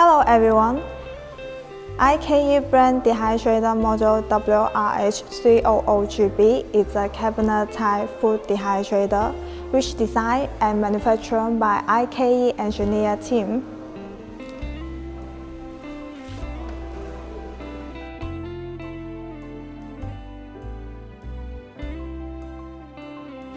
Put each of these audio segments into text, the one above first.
Hello everyone! IKE brand dehydrator model WRH-300GB is a cabinet-type food dehydrator which designed and manufactured by IKE engineer team.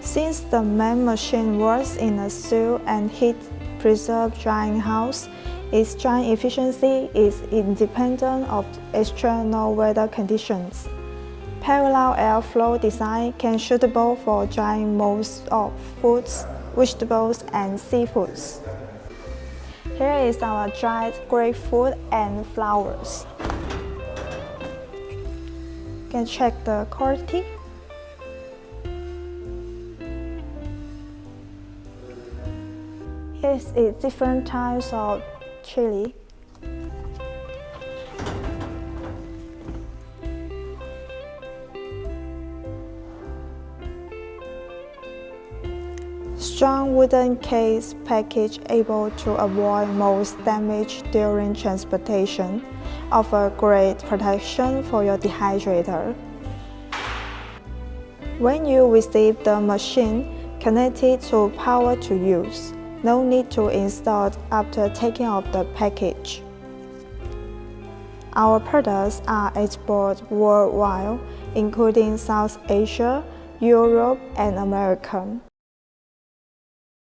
Since the main machine works in a sealed and heat-preserved drying house, its drying efficiency is independent of external weather conditions. Parallel airflow design can suitable for drying most of foods, vegetables, and seafoods. Here is our dried grapefruit and flowers. You can check the quality. Here is different types of chili. Strong wooden case package able to avoid most damage during transportation, offer great protection for your dehydrator. When you receive the machine, connect it to power to use. No need to install after taking off the package. Our products are exported worldwide, including South Asia, Europe, and America.